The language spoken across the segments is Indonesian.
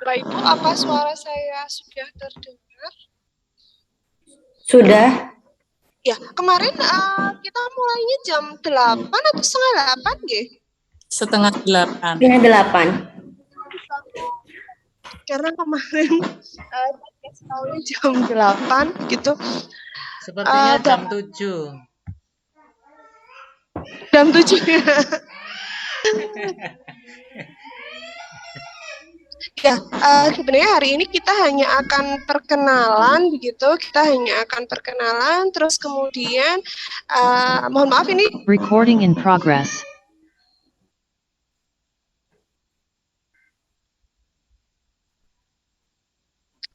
Bapak Ibu, apa suara saya sudah terdengar? Sudah. Ya, kemarin kita mulainya jam 8 atau setengah 8, Nggih? Setengah 8. Setengah 8. Karena kemarin tahunya jam 8 gitu. Sepertinya jam 7. Jam 7 ya. Ya, sebenarnya hari ini kita hanya akan perkenalan begitu. Kita hanya akan perkenalan, terus kemudian mohon maaf ini recording in progress.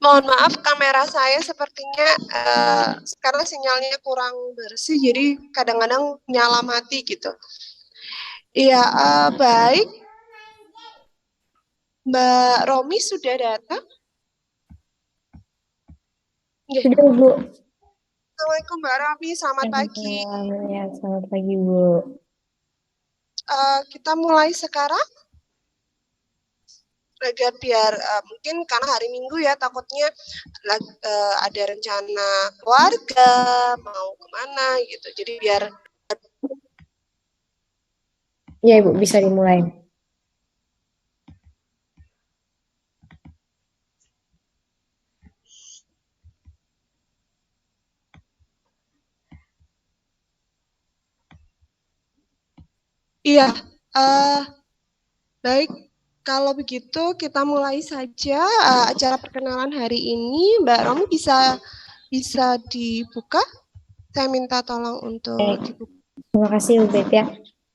Mohon maaf, kamera saya sepertinya karena sinyalnya kurang bersih, jadi kadang-kadang nyala mati gitu. Iya, baik. Mbak Romi sudah datang? Sudah, Bu. Assalamualaikum Mbak Romi, selamat pagi. Ya, selamat pagi, Bu. Kita mulai sekarang? Agar biar mungkin karena hari Minggu ya, takutnya ada rencana keluarga, mau kemana gitu. Jadi biar... Ya, Ibu, bisa dimulai. Iya, baik. Kalau begitu kita mulai saja acara perkenalan hari ini. Mbak Romi bisa dibuka? Saya minta tolong untuk dibuka. Terima kasih, Bu Bet ya.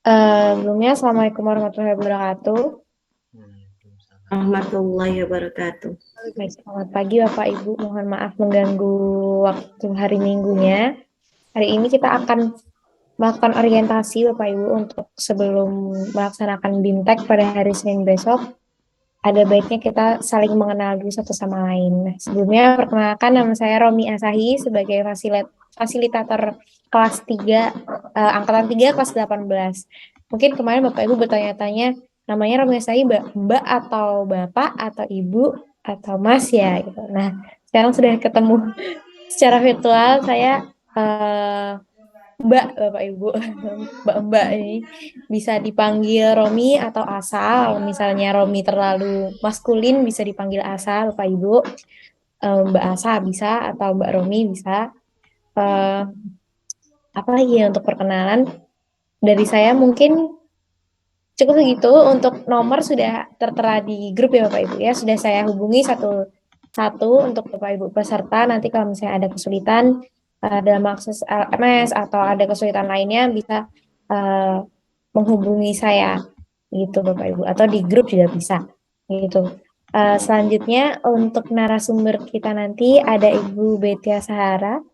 Sebelumnya, Assalamualaikum warahmatullahi wabarakatuh. Warahmatullahi wabarakatuh. Baik, selamat pagi Bapak Ibu. Mohon maaf mengganggu waktu hari Minggunya. Hari ini kita akan melakukan orientasi Bapak Ibu untuk sebelum melaksanakan BIMTEK pada hari Senin besok. Ada baiknya kita saling mengenal dulu satu sama lain. Nah, sebelumnya perkenalkan, nama saya Romi Asahi sebagai fasilitator kelas 3, angkatan 3 kelas 18. Mungkin kemarin Bapak Ibu bertanya-tanya, namanya Romi Asahi Mbak atau Bapak atau Ibu atau Mas ya gitu. Nah, sekarang sudah ketemu secara virtual, saya Mbak, Bapak Ibu, Mbak ini bisa dipanggil Romi atau Asa. Misalnya Romi terlalu maskulin bisa dipanggil Asa, Bapak Ibu. Mbak Asa bisa atau Mbak Romi bisa. Apa lagi ya untuk perkenalan? Dari saya mungkin cukup segitu. Untuk nomor sudah tertera di grup ya Bapak Ibu ya. Sudah saya hubungi satu-satu untuk Bapak Ibu peserta. Nanti kalau misalnya ada kesulitan dalam akses LMS atau ada kesulitan lainnya bisa menghubungi saya gitu Bapak Ibu, atau di grup juga bisa gitu. Selanjutnya untuk narasumber kita nanti ada Ibu Betia Sahara.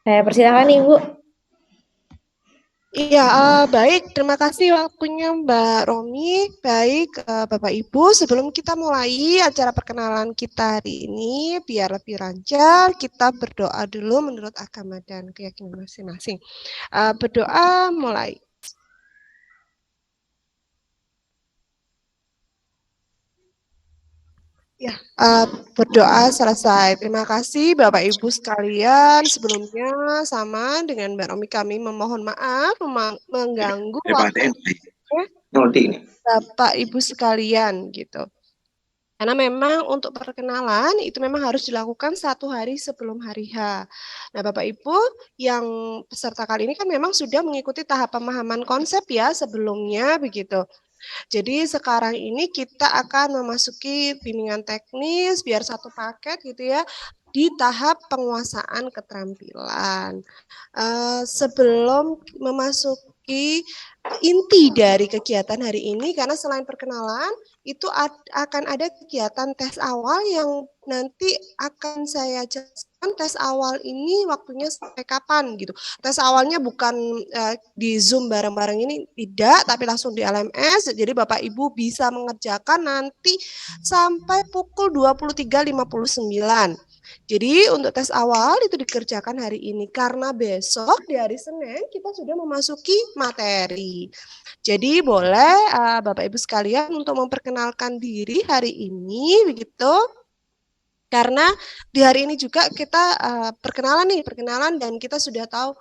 Saya persilakan Ibu. Iya, baik. Terima kasih waktunya Mbak Romi. Baik, Bapak Ibu, sebelum kita mulai acara perkenalan kita hari ini, biar lebih lancar, kita berdoa dulu menurut agama dan keyakinan masing-masing. Berdoa mulai. Ya, berdoa selesai. Terima kasih Bapak Ibu sekalian. Sebelumnya sama dengan Mbak Romi kami memohon maaf mengganggu waktu Bapak Ibu sekalian gitu. Karena memang untuk perkenalan itu memang harus dilakukan 1 hari sebelum hari H. Nah, Bapak Ibu yang peserta kali ini kan memang sudah mengikuti tahap pemahaman konsep ya sebelumnya begitu. Jadi sekarang ini kita akan memasuki bimbingan teknis biar satu paket gitu ya di tahap penguasaan keterampilan. Sebelum memasuki inti dari kegiatan hari ini, karena selain perkenalan itu akan ada kegiatan tes awal yang nanti akan saya jelaskan. Tes awal ini waktunya sampai kapan gitu. Tes awalnya bukan di Zoom bareng-bareng ini tidak, tapi langsung di LMS. Jadi Bapak Ibu bisa mengerjakan nanti sampai pukul 23.59. Jadi untuk tes awal itu dikerjakan hari ini karena besok di hari Senin kita sudah memasuki materi. Jadi boleh Bapak Ibu sekalian untuk memperkenalkan diri hari ini begitu. Karena di hari ini juga kita perkenalan dan kita sudah tahu,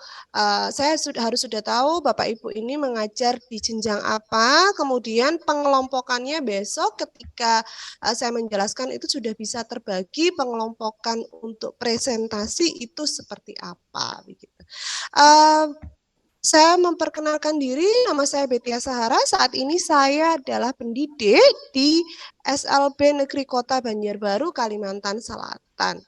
saya harus sudah tahu Bapak Ibu ini mengajar di jenjang apa, kemudian pengelompokannya besok ketika saya menjelaskan itu sudah bisa terbagi pengelompokan untuk presentasi itu seperti apa begitu. Saya memperkenalkan diri, nama saya Betia Sahara. Saat ini saya adalah pendidik di SLB Negeri Kota Banjarbaru, Kalimantan Selatan.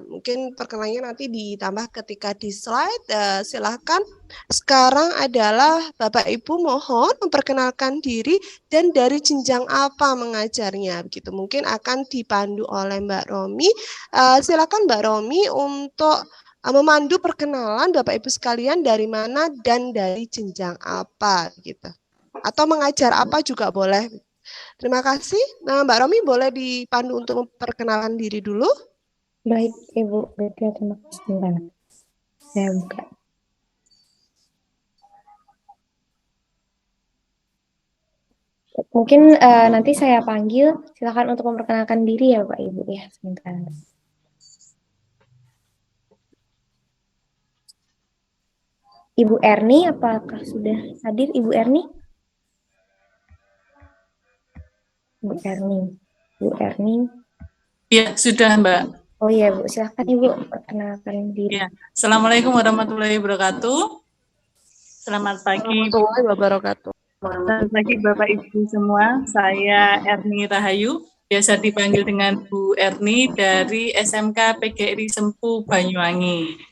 Mungkin perkenalannya nanti ditambah ketika di slide. Silakan. Sekarang adalah Bapak Ibu mohon memperkenalkan diri dan dari jenjang apa mengajarnya. Begitu mungkin akan dipandu oleh Mbak Romi. Silakan Mbak Romi untuk memandu perkenalan Bapak Ibu sekalian dari mana dan dari jenjang apa gitu. Atau mengajar apa juga boleh. Terima kasih. Nah, Mbak Romi boleh dipandu untuk memperkenalkan diri dulu. Baik, Ibu Betia, terima kasih. Bentar. Saya buka. Mungkin nanti saya panggil, silakan untuk memperkenalkan diri ya Bapak Ibu ya, sebentar. Ibu Erni, apakah sudah hadir Ibu Erni? Ibu Erni. Ibu Erni. Ya, sudah Mbak. Oh iya Bu, silakan Ibu perkenalkan diri. Ya. Assalamualaikum warahmatullahi wabarakatuh. Selamat pagi. Warahmatullahi wabarakatuh. Selamat pagi Bapak Ibu semua. Saya Erni Rahayu, biasa dipanggil dengan Bu Erni dari SMK PGRI Sempu Banyuwangi.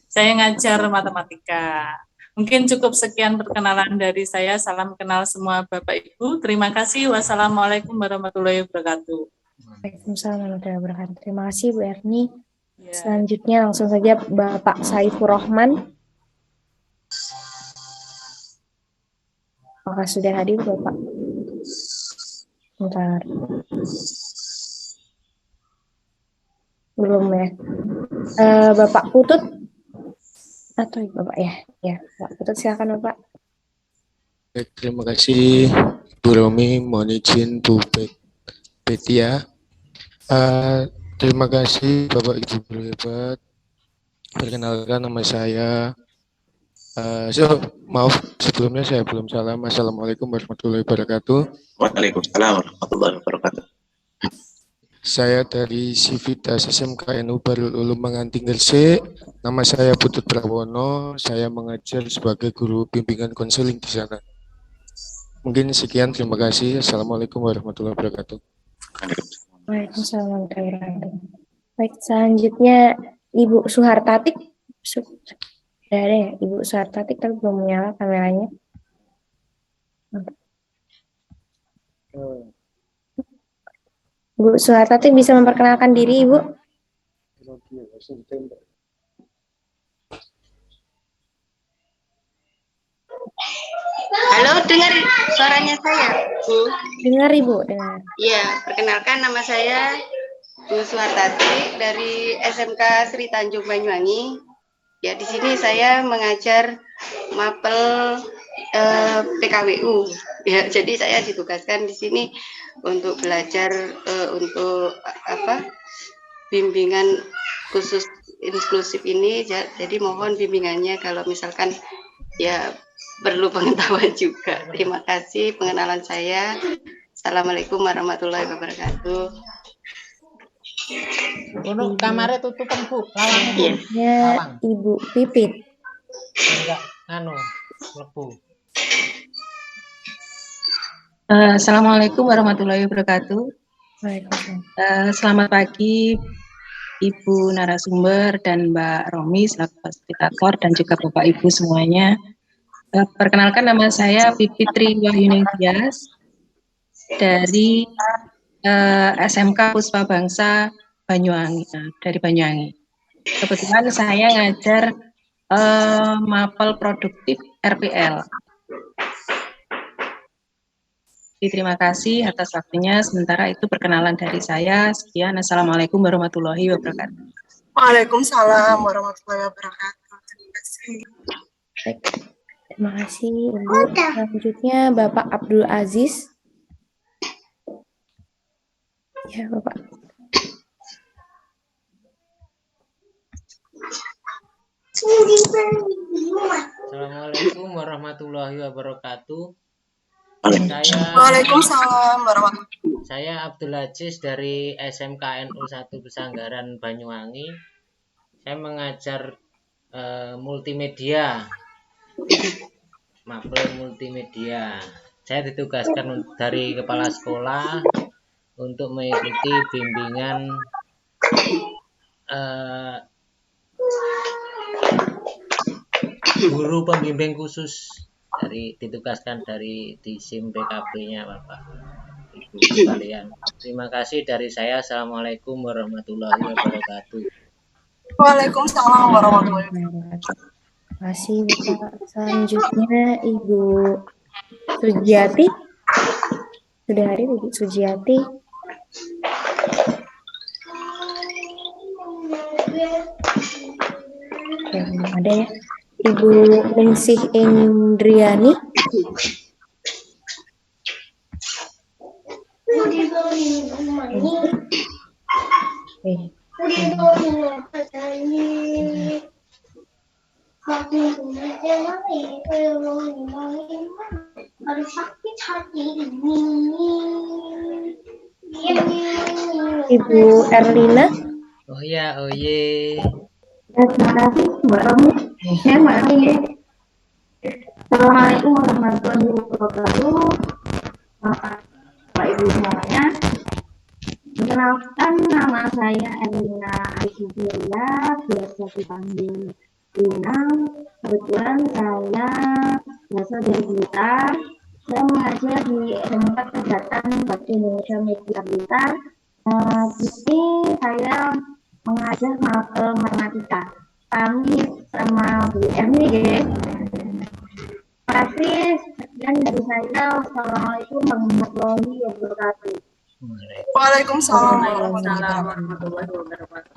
Saya ngajar matematika. Mungkin cukup sekian perkenalan dari saya. Salam kenal semua Bapak Ibu. Terima kasih. Wassalamualaikum warahmatullahi wabarakatuh. Waalaikumsalam warahmatullahi wabarakatuh. Terima kasih Bu Erni. Ya. Selanjutnya langsung saja Bapak Saifur Rahman. Apakah sudah hadir Bapak? Bentar. Belum ya. Bapak Putut. Atau Bapak ya? Ya, Bapak Putut silakan Bapak. Baik, terima kasih Bu Romi, mohon izin Bu Betia. Terima kasih Bapak Ibu guru hebat. Perkenalkan nama saya. Maaf sebelumnya saya belum salam. Assalamualaikum warahmatullahi wabarakatuh. Waalaikumsalam warahmatullahi wabarakatuh. Saya dari Sivitas SMKNU Darul Ulum Menganting Gresik. Nama saya Putut Prawono. Saya mengajar sebagai guru bimbingan konseling di sana. Mungkin sekian, terima kasih. Assalamualaikum warahmatullahi wabarakatuh. Waalaikumsalam warahmatullahi wabarakatuh. Baik, selanjutnya Ibu Suhartatik. Sudah ada ya, Ibu Suhartatik, tapi belum menyala kameranya. Bu Suhartatik bisa memperkenalkan diri, Ibu? Halo, dengar suaranya saya, Bu? Dengar, Ibu, dengar. Iya, perkenalkan nama saya Bu Suhartati dari SMK Sri Tanjung Banyuwangi. Ya, di sini saya mengajar mapel PKWU. Ya, jadi saya ditugaskan di sini untuk belajar untuk bimbingan khusus inklusif ini. Jadi mohon bimbingannya kalau misalkan ya perlu pengetahuan juga. Terima kasih pengenalan saya. Assalamualaikum warahmatullahi wabarakatuh. Untuk kamarnya tutupan Bu, lawang Bu. Ya, Ibu Pipit. Enggak, lebu. Assalamualaikum warahmatullahi wabarakatuh. Waalaikumsalam. Selamat pagi Ibu narasumber dan Mbak Romi selaku fasilitator dan juga Bapak Ibu semuanya. Perkenalkan nama saya Fitri Wahyuni Tias dari SMK Puspa Bangsa Banyuwangi, dari Banyuwangi. Kebetulan saya ngajar mapel produktif RPL. Terima kasih atas waktunya. Sementara itu perkenalan dari saya. Sekian. Assalamualaikum warahmatullahi wabarakatuh. Waalaikumsalam warahmatullahi wabarakatuh. Terima kasih. Baik. Terima kasih Ibu. Selanjutnya Bapak Abdul Aziz. Ya, Bapak. Assalamualaikum warahmatullahi wabarakatuh. Waalaikumsalam warahmatullahi wabarakatuh. Saya Abdul Aziz dari SMKNU 1 Pesanggaran Banyuwangi. Saya mengajar multimedia, mapel multimedia. Saya ditugaskan dari kepala sekolah untuk mengikuti bimbingan guru pembimbing khusus ditugaskan dari di SIM PKB-nya Bapak Ibu sekalian. Terima kasih dari saya. Assalamualaikum warahmatullahi wabarakatuh. Waalaikumsalam warahmatullahi wabarakatuh. Terima kasih Bapak. Selanjutnya Ibu Sujiati. Sudah hari Ibu Sujiati. Oke, belum ada ya. Ibu Ningsih Indriani. Ibu Erlina. Oh ya, oh ye. Terima kasih Mbak Romi. Saya Mbak Romi. Assalamualaikum warahmatullahi wabarakatuh. Bapak Ibu semuanya. Perkenalkan, nama saya Erlina Aisyah, biasa dipanggil Lina. Kebetulan saya berasal dari Blitar. Saya mengajar di SMK Kegiatan Bakti Indonesia Media Blitar. Di sini saya mengajar matematika. Kami sama Bu Erni, guys. Terima kasih. Sekian dari saya. Wassalamualaikum warahmatullahi wabarakatuh. Waalaikumsalam warahmatullahi wabarakatuh.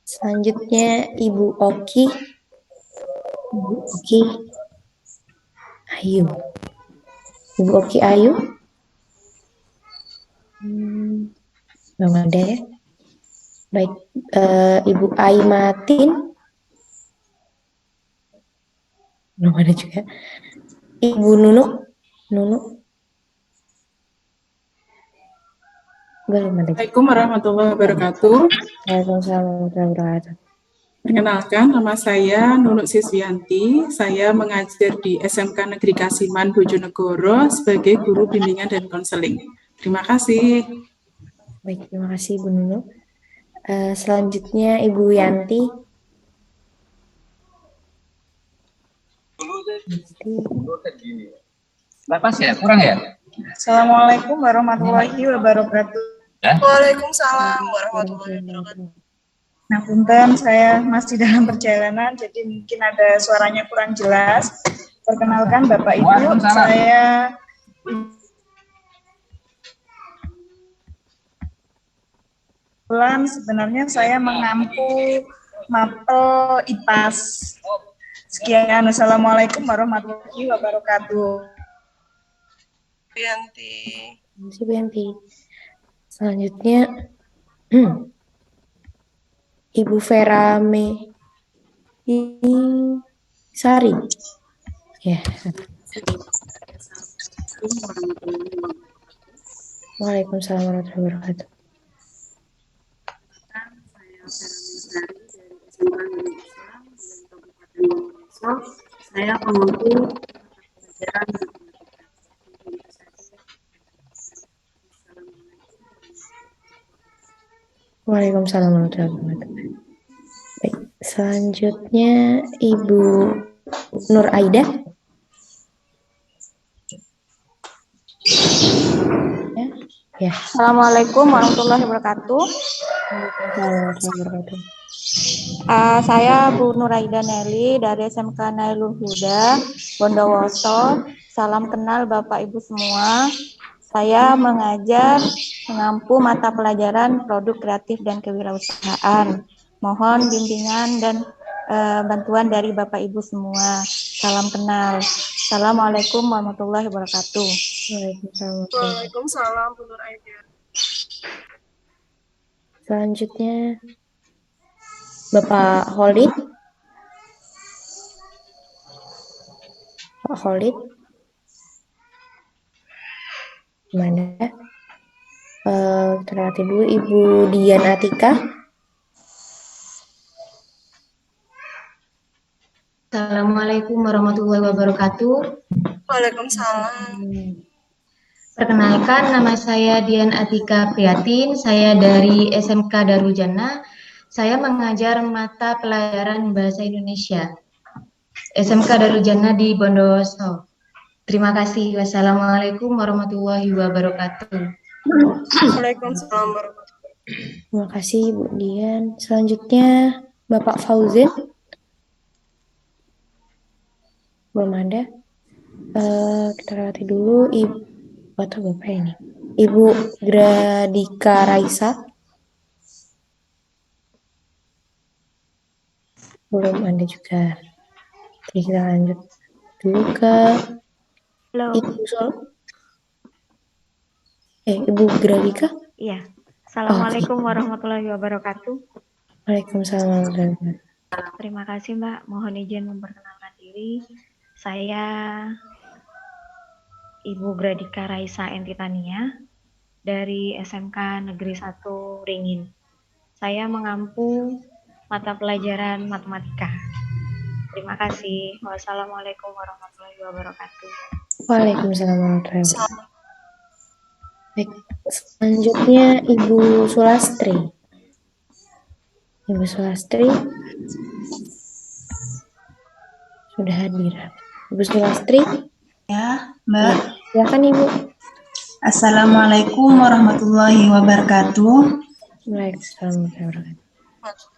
Selanjutnya Ibu Oki. Ibu Oki Ayu. Ibu Oki Ayu. Belum ada ya. Baik, Ibu Aimatin. Belum ada juga. Ibu Nunuk. Nunuk. Belum ada. Assalamualaikum warahmatullahi wabarakatuh. Waalaikumsalam warahmatullahi wabarakatuh. Perkenalkan, nama saya Nunuk Siswianti. Saya mengajar di SMK Negeri Kasiman Bojonegoro sebagai guru bimbingan dan konseling. Terima kasih. Baik, terima kasih Bu Nunuk. Selanjutnya Ibu Yanti. Bapak ya, kurang ya? Assalamualaikum warahmatullahi wabarakatuh. Waalaikumsalam warahmatullahi wabarakatuh. Nah, punten, saya masih dalam perjalanan, jadi mungkin ada suaranya kurang jelas. Perkenalkan Bapak Ibu, saya sebenarnya saya mengampu mapel IPAS. Sekian, Assalamualaikum warahmatullahi wabarakatuh. Yanti. Terima kasih, Yanti. Selanjutnya Ibu Vera Sari. Ya. Waalaikumsalam warahmatullahi wabarakatuh. Saya pengampu pelajaran. Waalaikumsalam warahmatullahi wabarakatuh. Baik, selanjutnya Ibu Nur Aida. Ya. Assalamualaikum warahmatullahi wabarakatuh. Saya Bu Nuraida Nelly dari SMK Nailul Huda, Bondowoso. Salam kenal Bapak Ibu semua. Saya mengampu mata pelajaran produk kreatif dan kewirausahaan. Mohon bimbingan dan bantuan dari Bapak Ibu semua. Salam kenal. Assalamualaikum warahmatullahi wabarakatuh. Waalaikumsalam, Bu Nur Aida. Selanjutnya Bapak Khalid. Pak Khalid. Mana? Kita lihat dulu Ibu Dian Atika. Assalamualaikum warahmatullahi wabarakatuh. Waalaikumsalam. Perkenalkan, nama saya Dian Atika Priatin. Saya dari SMK Darul Jannah. Saya mengajar mata pelajaran Bahasa Indonesia. SMK Darul Jannah di Bondowoso. Terima kasih. Wassalamualaikum warahmatullahi wabarakatuh. Waalaikumsalam warahmatullahi wabarakatuh. Terima kasih Ibu Dian. Selanjutnya Bapak Fauzin. Belum ada. Kita lewati dulu Ibu atau Bapak ini. Ibu Gradika Raisa. Belum ada juga. Oke, kita lanjut dulu ke Ibu Gradika. Iya. Assalamualaikum warahmatullahi wabarakatuh. Waalaikumsalam. Terima kasih Mbak. Mohon izin memperkenalkan diri. Saya Ibu Gradika Raisa Entitania dari SMK Negeri 1 Ringin. Saya mengampu mata pelajaran matematika. Terima kasih. Wassalamualaikum warahmatullahi wabarakatuh. Waalaikumsalam warahmatullahi wabarakatuh. Baik, selanjutnya Ibu Sulastri. Ibu Sulastri sudah hadir. Ibu Sulastri. Ya, Mbak. Silakan Ibu. Assalamualaikum warahmatullahi wabarakatuh. Waalaikumsalam warahmatullahi wabarakatuh.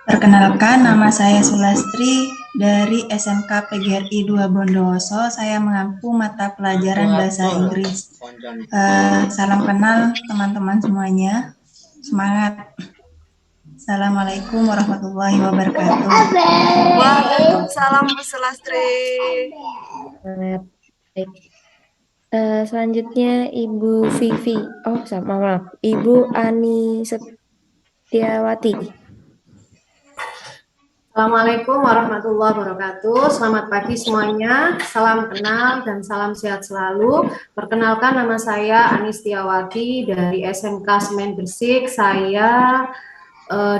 Perkenalkan, nama saya Sulastri dari SMK PGRI 2 Bondowoso. Saya mengampu mata pelajaran Bahasa Inggris. Salam kenal teman-teman semuanya. Semangat. Assalamualaikum warahmatullahi wabarakatuh. Waalaikumsalam Bu Sulastri. Baik. Selanjutnya Ibu Vivi. Maaf. Ibu Ani Setiawati. Assalamualaikum warahmatullahi wabarakatuh. Selamat pagi semuanya. Salam kenal dan salam sehat selalu. Perkenalkan, nama saya Ani Setiawati dari SMK Semen Gresik. Saya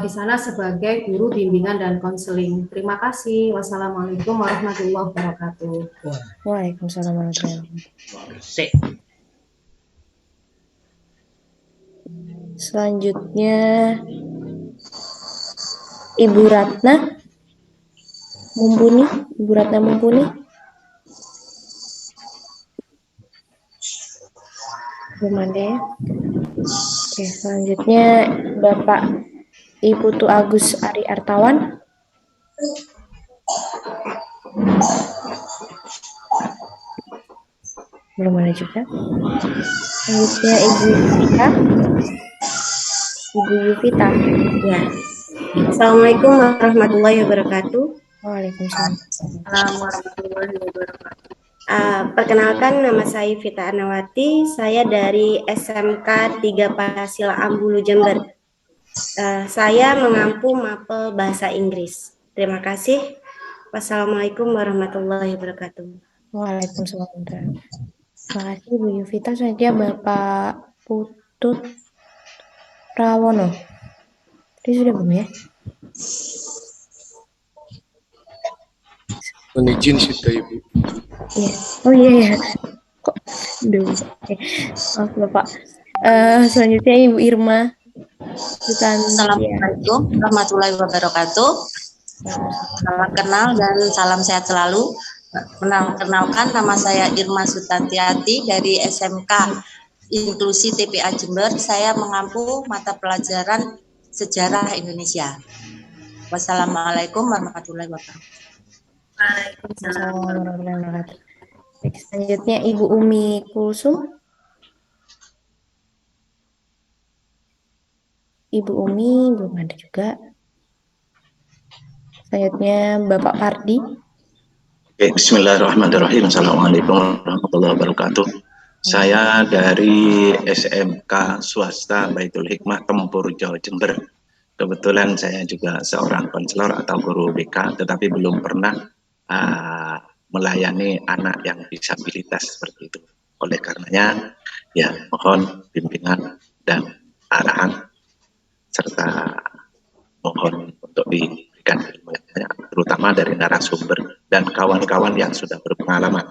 di sana sebagai guru bimbingan dan konseling. Terima kasih. Wassalamualaikum warahmatullahi wabarakatuh. Waalaikumsalam warahmatullahi wabarakatuh. Selanjutnya Ibu Ratna Mumpuni. Ibu Ratna Mumpuni. Belum ada ya. Oke, selanjutnya Bapak Ibu Tu Agus Ari Artawan. Belum ada juga. Selanjutnya Ibu Yuvita. Ibu Yuvita. Ya. Assalamualaikum warahmatullahi wabarakatuh. Waalaikumsalam. Warahmatullahi wabarakatuh. Perkenalkan, nama saya Vita Anawati. Saya dari SMK 3 Pancasila Ambulu Jember. Saya mengampu mapel bahasa Inggris. Terima kasih. Wassalamualaikum warahmatullahi wabarakatuh. Waalaikumsalam. Terima kasih Bu Yuvita. Selanjutnya Bapak Putut Prawono. Tadi sudah belum ya? Mohon izin sudah Ibu. Iya. Oh iya. Kok dulu. Oke. Maaf Bapak. Selanjutnya Ibu Irma. Assalamualaikum warahmatullahi wabarakatuh. Salam kenal dan salam sehat selalu. Kenalkan, nama saya Irma Sutantiati dari SMK Inklusi TPA Jember. Saya mengampu mata pelajaran Sejarah Indonesia. Wassalamualaikum warahmatullahi wabarakatuh. Waalaikumsalam warahmatullahi wabarakatuh. Selanjutnya Ibu Umi Kulsum. Ibu Umi belum ada juga. Selanjutnya Bapak Pardi. Oke, bismillahirrahmanirrahim. Assalamualaikum warahmatullahi wabarakatuh. Saya dari SMK Swasta Baitul Hikmah Tempur Jawa Jember. Kebetulan saya juga seorang konselor atau guru BK, tetapi belum pernah melayani anak yang disabilitas seperti itu. Oleh karenanya, ya mohon bimbingan dan arahan serta mohon untuk diberikan ilmu-ilmunya, terutama dari narasumber dan kawan-kawan yang sudah berpengalaman.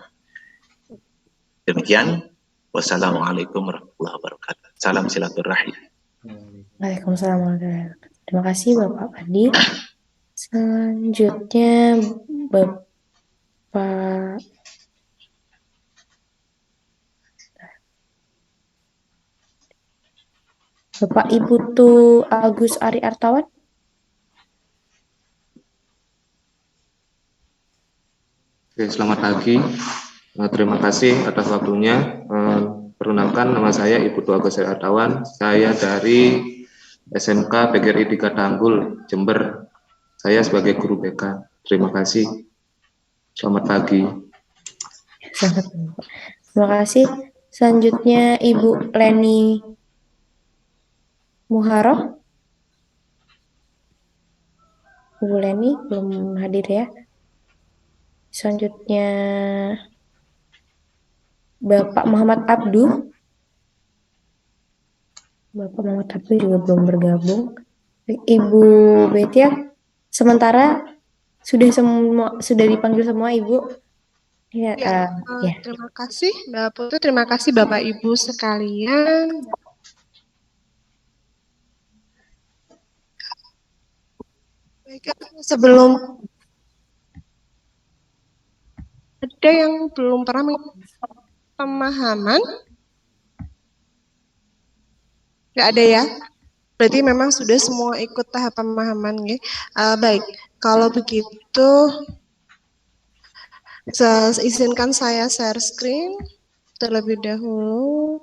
Demikian, wassalamualaikum warahmatullahi wabarakatuh. Salam silaturahim. Waalaikumsalam warahmatullahi wabarakatuh. Terima kasih Bapak Pardi. Selanjutnya Bapak Ibu Agus Ari Artawan. Oke, selamat pagi. Terima kasih atas waktunya. Perkenalkan, nama saya Ibu Agus Ari Artawan. Saya dari SMK PGRI 3 Tanggul, Jember. Saya sebagai guru BK. Terima kasih. Selamat pagi. Terima kasih. Selanjutnya Ibu Leni Muharoh. Ibu Leni belum hadir ya. Selanjutnya Bapak Muhammad Abduh. Bapak Muhammad Abduh juga belum bergabung. Ibu Betia, sementara sudah dipanggil semua Ibu. Ya, ya. Terima kasih Mbak Putu, terima kasih Bapak Ibu sekalian. Baik, sebelum ada yang belum pernah pemahaman? Nggak ada ya? Berarti memang sudah semua ikut tahap pemahaman ya. Baik, kalau begitu izinkan saya share screen terlebih dahulu.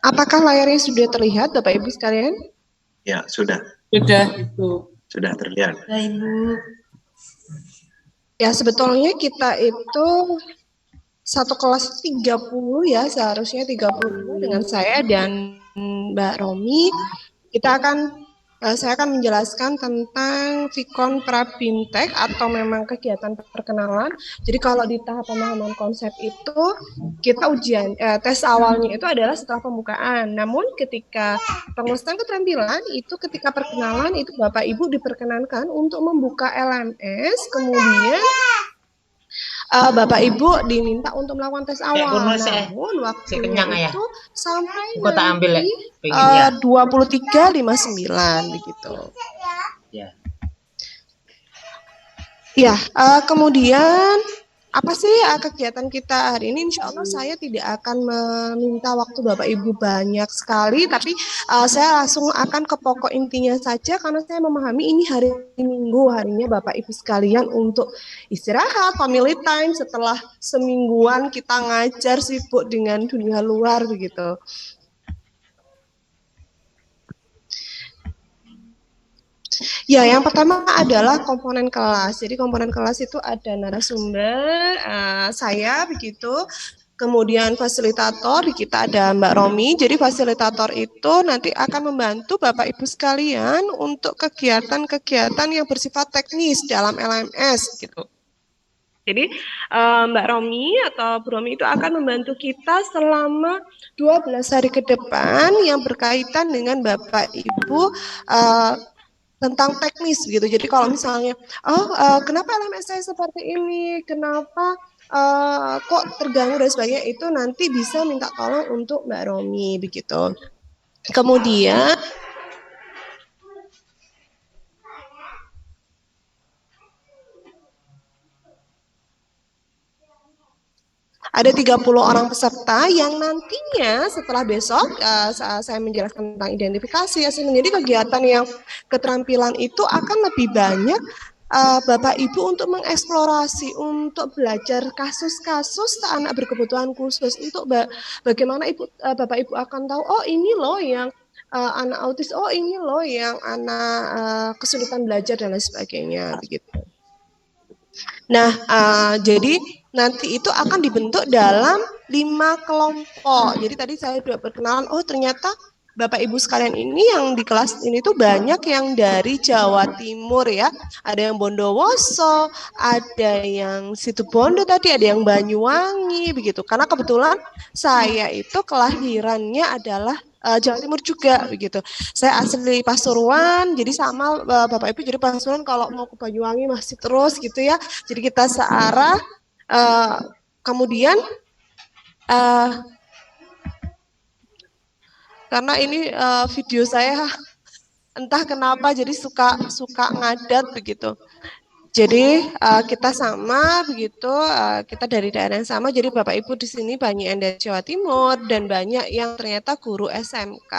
Apakah layarnya sudah terlihat Bapak Ibu sekalian? Ya, sudah. Sudah terlihat. Ibu. Ya, sebetulnya kita itu satu kelas 30 ya, seharusnya 30 dengan saya dan Mbak Romi. Saya akan menjelaskan tentang Vikon Prabimtek atau memang kegiatan perkenalan. Jadi kalau di tahap pemahaman konsep itu kita tes awalnya itu adalah setelah pembukaan. Namun ketika pengurusan keterampilan itu ketika perkenalan itu Bapak Ibu diperkenankan untuk membuka LMS, kemudian Bapak Ibu diminta untuk melakukan tes awal. Namun waktunya itu sampai nanti 23.59 begitu. Ya, kemudian apa sih kegiatan kita hari ini? Insya Allah saya tidak akan meminta waktu Bapak Ibu banyak sekali, tapi saya langsung akan ke pokok intinya saja karena saya memahami ini hari Minggu, harinya Bapak Ibu sekalian untuk istirahat, family time setelah semingguan kita ngajar sibuk dengan dunia luar begitu. Ya, yang pertama adalah komponen kelas. Jadi komponen kelas itu ada narasumber, saya begitu, kemudian fasilitator, di kita ada Mbak Romi. Jadi fasilitator itu nanti akan membantu Bapak Ibu sekalian untuk kegiatan-kegiatan yang bersifat teknis dalam LMS gitu. Jadi Mbak Romi atau Bu Romi itu akan membantu kita selama 12 hari ke depan yang berkaitan dengan Bapak Ibu tentang teknis gitu. Jadi kalau misalnya, kenapa LMS saya seperti ini, kenapa kok terganggu dan sebagainya, itu nanti bisa minta tolong untuk Mbak Romi begitu. Kemudian ada 30 orang peserta yang nantinya setelah besok saya menjelaskan tentang identifikasi. Jadi kegiatan yang keterampilan itu akan lebih banyak Bapak Ibu untuk mengeksplorasi, untuk belajar kasus-kasus anak berkebutuhan khusus, untuk bagaimana Bapak Ibu akan tahu, oh ini loh yang anak autis, oh ini loh yang anak kesulitan belajar dan lain sebagainya begitu. Nah, jadi nanti itu akan dibentuk dalam 5 kelompok. Jadi tadi saya sudah perkenalan, oh ternyata Bapak Ibu sekalian ini yang di kelas ini tuh banyak yang dari Jawa Timur ya. Ada yang Bondowoso, ada yang Situbondo tadi, ada yang Banyuwangi begitu. Karena kebetulan saya itu kelahirannya adalah Jawa Timur juga begitu. Saya asli Pasuruan, jadi sama Bapak Ibu jadi Pasuruan kalau mau ke Banyuwangi masih terus gitu ya. Jadi kita searah. Kemudian karena ini video saya entah kenapa jadi suka ngadat begitu. Jadi kita sama begitu, kita dari daerah yang sama. Jadi Bapak Ibu di sini banyak yang dari Jawa Timur dan banyak yang ternyata guru SMK.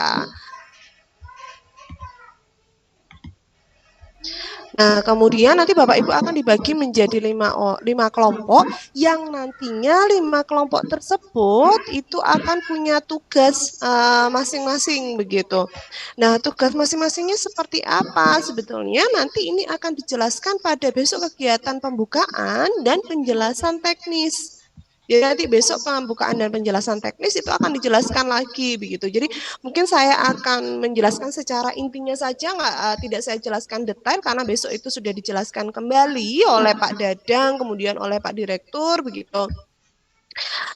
Nah, kemudian nanti Bapak Ibu akan dibagi menjadi 5 kelompok yang nantinya 5 kelompok tersebut itu akan punya tugas masing-masing begitu. Nah, tugas masing-masingnya seperti apa? Sebetulnya nanti ini akan dijelaskan pada besok kegiatan pembukaan dan penjelasan teknis. Jadi nanti besok pembukaan dan penjelasan teknis itu akan dijelaskan lagi begitu. Jadi mungkin saya akan menjelaskan secara intinya saja, tidak saya jelaskan detail karena besok itu sudah dijelaskan kembali oleh Pak Dadang, kemudian oleh Pak Direktur begitu.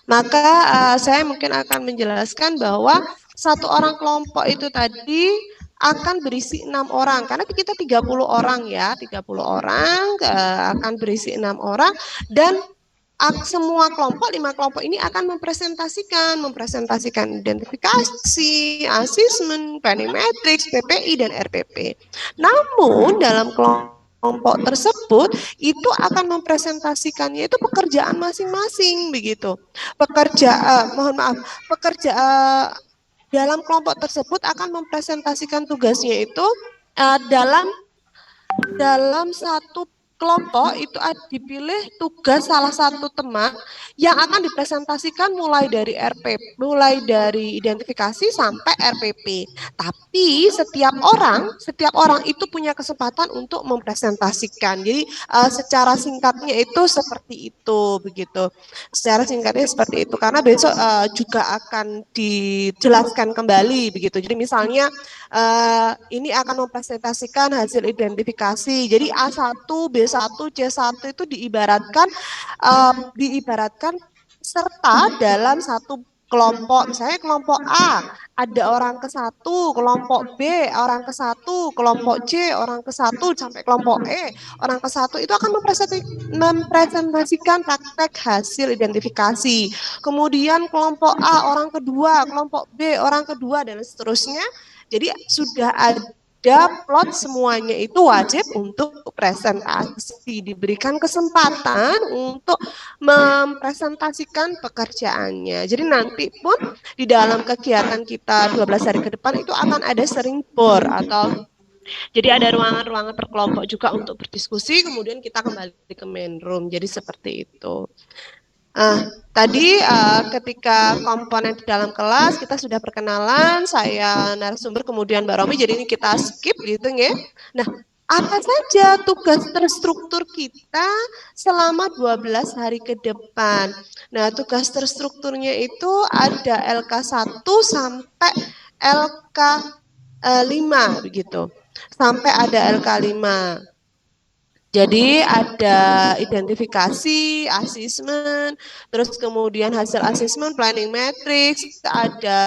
Maka saya mungkin akan menjelaskan bahwa 1 orang kelompok itu tadi akan berisi 6 orang karena kita 30 orang ya, 30 orang akan berisi 6 orang dan semua kelompok, 5 kelompok ini akan mempresentasikan identifikasi, asesmen, planning matrix, PPI dan RPP. Namun dalam kelompok tersebut itu akan mempresentasikannya itu pekerjaan masing-masing begitu. Dalam kelompok tersebut akan mempresentasikan tugasnya itu dalam satu kelompok itu dipilih tugas salah satu teman yang akan dipresentasikan mulai dari identifikasi sampai RPP. Tapi setiap orang itu punya kesempatan untuk mempresentasikan. Jadi secara singkatnya itu seperti itu begitu. Secara singkatnya seperti itu karena besok juga akan dijelaskan kembali begitu. Jadi misalnya ini akan mempresentasikan hasil identifikasi. Jadi A1, B1, C1 itu diibaratkan serta dalam satu kelompok. Misalnya kelompok A ada orang ke-1, kelompok B orang ke-1, kelompok C orang ke-1 sampai kelompok E orang ke-1 itu akan mempresentasikan praktek hasil identifikasi. Kemudian kelompok A orang kedua, kelompok B orang kedua dan seterusnya. Jadi sudah ada plot semuanya itu wajib untuk presentasi, diberikan kesempatan untuk mempresentasikan pekerjaannya. Jadi nanti pun di dalam kegiatan kita 12 hari ke depan itu akan ada sering board atau jadi ada ruangan-ruangan per kelompok juga untuk berdiskusi, kemudian kita kembali ke main room. Jadi seperti itu. Tadi ketika komponen di dalam kelas kita sudah perkenalan, saya narasumber kemudian Mbak Romi, jadi ini kita skip gitu ya. Nah, apa saja tugas terstruktur kita selama 12 hari ke depan? Nah, tugas terstrukturnya itu ada LK1 sampai LK5 begitu. Sampai ada LK5. Jadi ada identifikasi, asesmen, terus kemudian hasil asesmen, planning matrix, ada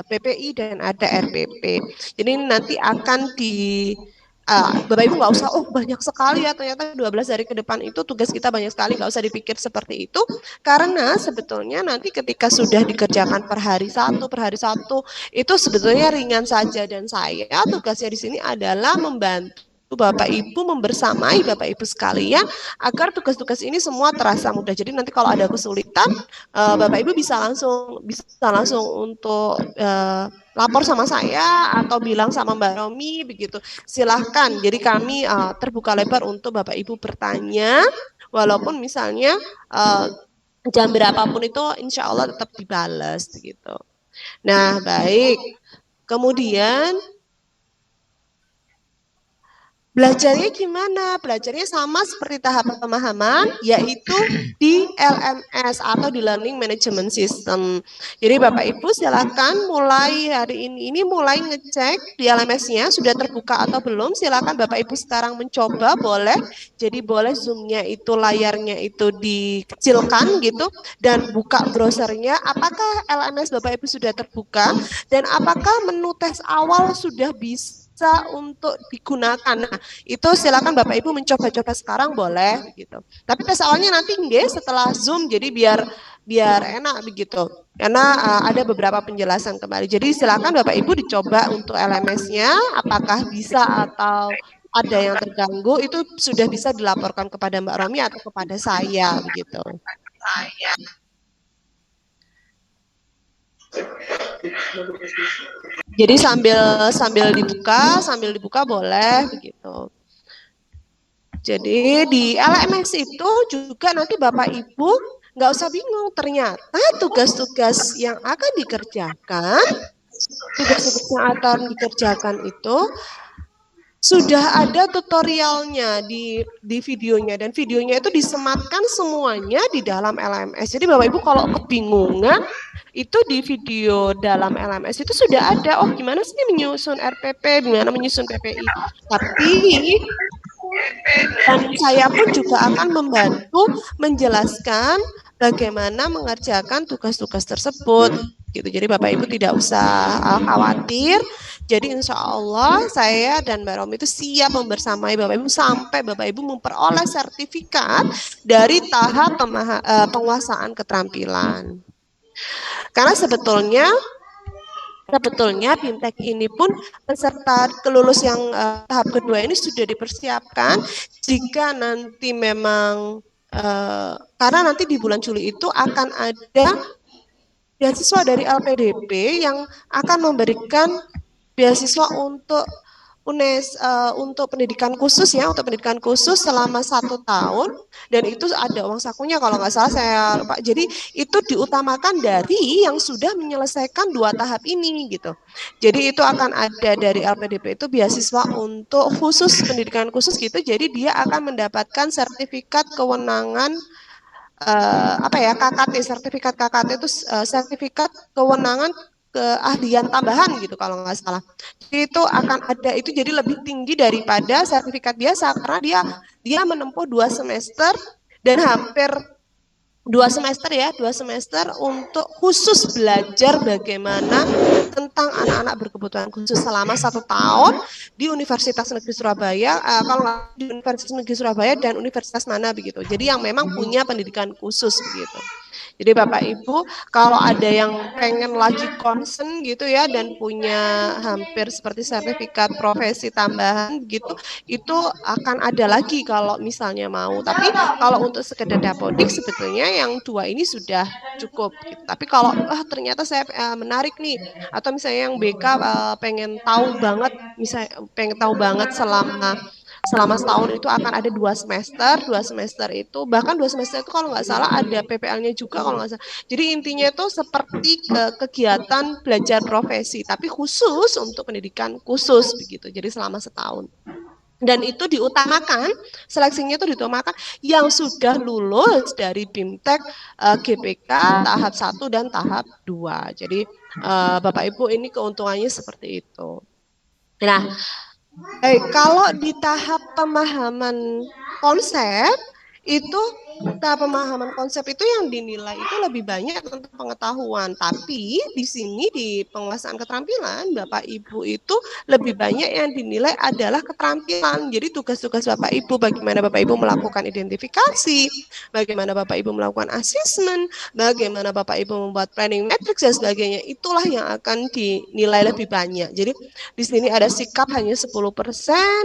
PPI dan ada RPP. Jadi nanti akan Bapak Ibu nggak usah, oh banyak sekali ya ternyata 12 hari ke depan itu tugas kita banyak sekali, nggak usah dipikir seperti itu. Karena sebetulnya nanti ketika sudah dikerjakan per hari satu itu sebetulnya ringan saja dan saya tugasnya di sini adalah membantu Bapak Ibu membersamai Bapak Ibu sekalian agar tugas-tugas ini semua terasa mudah. Jadi nanti kalau ada kesulitan, Bapak Ibu bisa langsung untuk lapor sama saya atau bilang sama Mbak Romi begitu. Silahkan. Jadi kami terbuka lebar untuk Bapak Ibu bertanya, walaupun misalnya jam berapapun itu insya Allah tetap dibalas begitu. Nah, baik. Kemudian belajarnya gimana? Belajarnya sama seperti tahap pemahaman, yaitu di LMS atau di Learning Management System. Jadi Bapak Ibu silakan mulai hari ini mulai ngecek di LMS-nya sudah terbuka atau belum. Silakan Bapak Ibu sekarang mencoba, boleh. Jadi boleh Zoom-nya itu layarnya itu dikecilkan gitu dan buka browsernya. Apakah LMS Bapak Ibu sudah terbuka dan apakah menu tes awal sudah bisa untuk digunakan. Nah, itu silakan Bapak Ibu mencoba-coba sekarang boleh gitu. Tapi tes awalnya nanti setelah Zoom jadi biar enak begitu. Karena ada beberapa penjelasan kembali. Jadi silakan Bapak Ibu dicoba untuk LMS-nya apakah bisa atau ada yang terganggu itu sudah bisa dilaporkan kepada Mbak Romi atau kepada saya begitu. Jadi sambil dibuka boleh begitu. Jadi di LMS itu juga nanti Bapak Ibu nggak usah bingung, ternyata tugas-tugas yang akan dikerjakan itu sudah ada tutorialnya di videonya dan videonya itu disematkan semuanya di dalam LMS. Jadi Bapak Ibu kalau kebingungan itu di video dalam LMS itu sudah ada, oh gimana sih menyusun RPP, gimana menyusun PPI. Tapi dan saya pun juga akan membantu menjelaskan bagaimana mengerjakan tugas-tugas tersebut gitu. Jadi Bapak Ibu tidak usah khawatir. Jadi insya Allah saya dan Mbak Romi itu siap membersamai Bapak Ibu sampai Bapak Ibu memperoleh sertifikat dari tahap penguasaan keterampilan. Karena sebetulnya BIMTEK ini pun peserta kelulus yang tahap kedua ini sudah dipersiapkan jika nanti memang karena nanti di bulan Juli itu akan ada beasiswa dari LPDP yang akan memberikan beasiswa untuk untuk pendidikan khusus ya, untuk pendidikan khusus selama 1 tahun dan itu ada uang sakunya kalau nggak salah saya lupa. Jadi itu diutamakan dari yang sudah menyelesaikan 2 tahap ini gitu. Jadi itu akan ada dari LPDP itu beasiswa untuk khusus pendidikan khusus gitu. Jadi dia akan mendapatkan sertifikat kewenangan KKT, sertifikat KKT itu sertifikat kewenangan keahlian tambahan gitu kalau nggak salah. Itu akan ada, itu jadi lebih tinggi daripada sertifikat biasa karena dia menempuh 2 semester dan hampir 2 semester untuk khusus belajar bagaimana tentang anak-anak berkebutuhan khusus selama 1 tahun di Universitas Negeri Surabaya, kalau nggak di Universitas Negeri Surabaya dan universitas mana begitu. Jadi yang memang punya pendidikan khusus begitu. Jadi Bapak Ibu kalau ada yang pengen lagi concern gitu ya dan punya hampir seperti sertifikat profesi tambahan gitu, itu akan ada lagi kalau misalnya mau. Tapi kalau untuk sekedar dapodik sebetulnya yang 2 ini sudah cukup gitu. Tapi kalau ternyata saya menarik nih atau misalnya yang BK pengen tahu banget selama setahun itu akan ada 2 semester itu bahkan 2 semester itu kalau nggak salah ada PPL-nya juga kalau nggak salah. Jadi intinya itu seperti kegiatan belajar profesi tapi khusus untuk pendidikan khusus begitu. Jadi selama setahun. Dan itu diutamakan, seleksinya itu diutamakan yang sudah lulus dari BIMTEK GPK tahap 1 dan tahap 2. Jadi Bapak Ibu ini keuntungannya seperti itu. Nah, kalau di tahap pemahaman konsep itu pemahaman konsep itu yang dinilai itu lebih banyak tentang pengetahuan. Tapi di sini di penguasaan keterampilan Bapak Ibu itu lebih banyak yang dinilai adalah keterampilan. Jadi tugas-tugas Bapak Ibu, bagaimana Bapak Ibu melakukan identifikasi, bagaimana Bapak Ibu melakukan asesmen, bagaimana Bapak Ibu membuat planning matrix dan sebagainya, itulah yang akan dinilai lebih banyak. Jadi di sini ada sikap hanya 10%,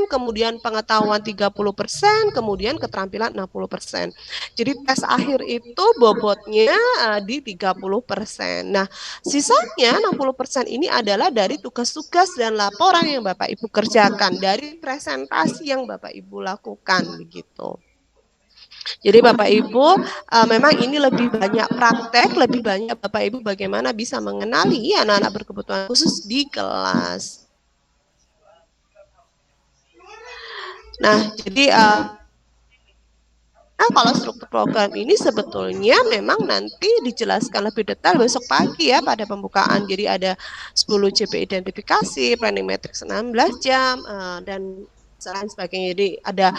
kemudian pengetahuan 30%, kemudian keterampilan 60%. Jadi tes akhir itu bobotnya di 30%. Nah, sisanya 60% ini adalah dari tugas-tugas dan laporan yang Bapak Ibu kerjakan, dari presentasi yang Bapak Ibu lakukan begitu. Jadi Bapak Ibu memang ini lebih banyak praktek, lebih banyak Bapak Ibu bagaimana bisa mengenali anak-anak berkebutuhan khusus di kelas. Nah, jadi kalau struktur program ini sebetulnya memang nanti dijelaskan lebih detail besok pagi ya pada pembukaan. Jadi ada 10 JP identifikasi, planning matrix 16 jam, dan lain sebagainya. Jadi ada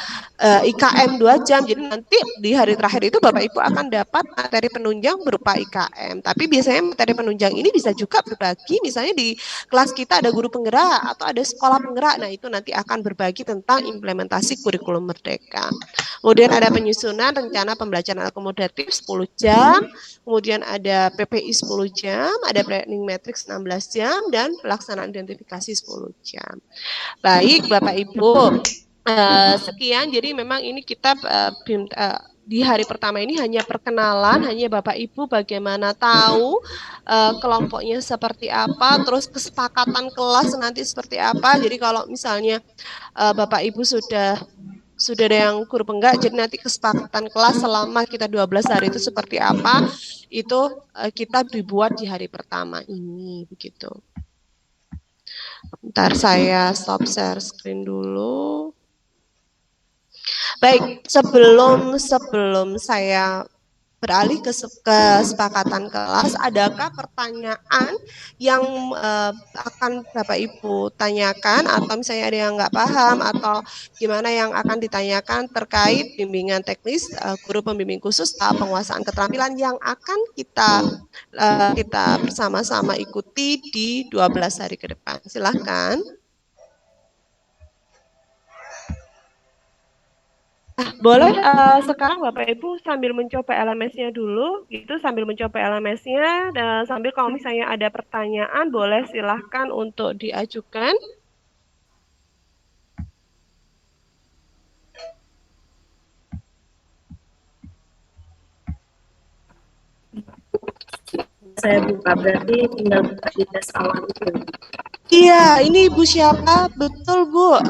IKM 2 jam. Jadi nanti di hari terakhir itu Bapak Ibu akan dapat materi penunjang berupa IKM. Tapi biasanya materi penunjang ini bisa juga berbagi, misalnya di kelas kita ada guru penggerak atau ada sekolah penggerak. Nah, itu nanti akan berbagi tentang implementasi kurikulum merdeka. Kemudian ada penyusunan rencana pembelajaran akomodatif 10 jam, kemudian ada PPI 10 jam, ada planning matrix 16 jam, dan pelaksanaan identifikasi 10 jam. Baik Bapak Ibu, sekian. Jadi memang ini kita di hari pertama ini hanya perkenalan, hanya Bapak Ibu bagaimana tahu kelompoknya seperti apa, terus kesepakatan kelas nanti seperti apa. Jadi kalau misalnya Bapak Ibu sudah ada yang guru penggerak, jadi nanti kesepakatan kelas selama kita 12 hari itu seperti apa, itu kita dibuat di hari pertama ini begitu. Bentar saya stop share screen dulu. Baik, sebelum saya beralih ke kesepakatan kelas, adakah pertanyaan yang akan Bapak Ibu tanyakan, atau misalnya ada yang nggak paham atau gimana yang akan ditanyakan terkait bimbingan teknis guru pembimbing khusus tahap penguasaan keterampilan yang akan kita bersama-sama ikuti di 12 hari ke depan. Silahkan. Boleh sekarang Bapak Ibu sambil mencoba LMS-nya dulu, gitu, sambil mencoba LMS-nya, dan sambil kalau misalnya ada pertanyaan boleh silahkan untuk diajukan. Saya buka, berarti tinggal buka di tes awal itu. Iya, ini Ibu siapa? Betul Bu,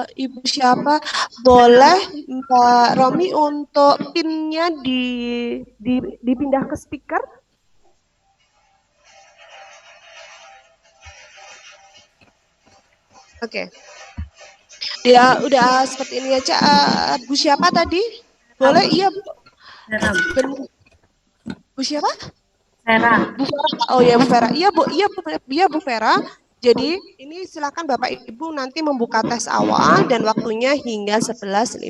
Ibu siapa? Boleh Mbak Romi untuk PIN-nya dipindah ke speaker? Oke. Ya udah seperti ini aja. Bu siapa tadi? Boleh? Iya Bu. Bu siapa? Vera. Bu Vera. Oh ya Bu Vera. Iya Bu Vera. Jadi ini silakan Bapak Ibu nanti membuka tes awal dan waktunya hingga 11.59.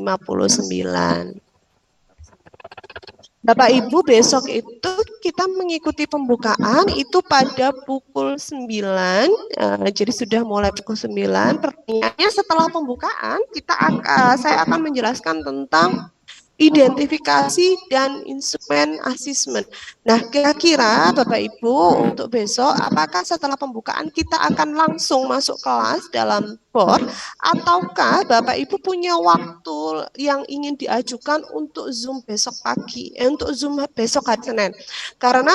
Bapak Ibu besok itu kita mengikuti pembukaan itu pada pukul 9, jadi sudah mulai pukul 9. Pertanyaannya setelah pembukaan saya akan menjelaskan tentang identifikasi dan instrumen asesmen. Nah, kira-kira Bapak Ibu untuk besok, apakah setelah pembukaan kita akan langsung masuk kelas dalam board, ataukah Bapak Ibu punya waktu yang ingin diajukan untuk Zoom besok pagi, untuk Zoom besok hari Senin? Karena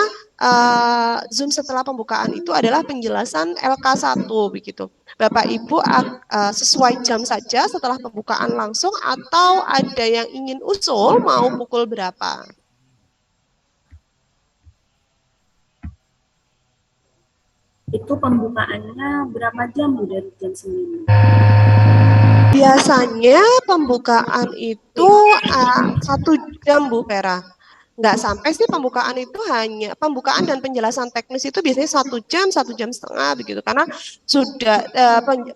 Zoom setelah pembukaan itu adalah penjelasan LK1 begitu. Bapak Ibu sesuai jam saja setelah pembukaan langsung, atau ada yang ingin usul mau pukul berapa? Itu pembukaannya berapa jam Bu, dari jam 9? Biasanya pembukaan itu 1 jam Bu Vera. nggak sampai sih pembukaan itu hanya pembukaan dan penjelasan teknis itu biasanya 1 jam setengah begitu, karena sudah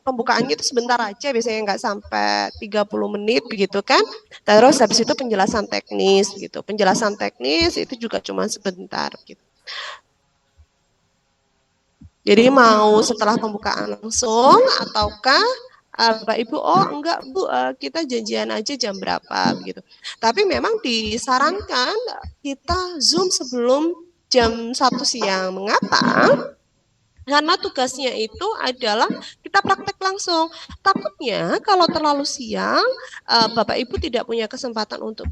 pembukaannya itu sebentar aja, biasanya nggak sampai 30 menit begitu kan. Terus habis itu penjelasan teknis gitu, penjelasan teknis itu juga cuma sebentar gitu. Jadi mau setelah pembukaan langsung ataukah Bapak Ibu, oh enggak Bu, kita janjian aja jam berapa gitu. Tapi memang disarankan kita Zoom sebelum jam 1 siang. Mengapa? Karena tugasnya itu adalah kita praktek langsung. Takutnya kalau terlalu siang, Bapak Ibu tidak punya kesempatan untuk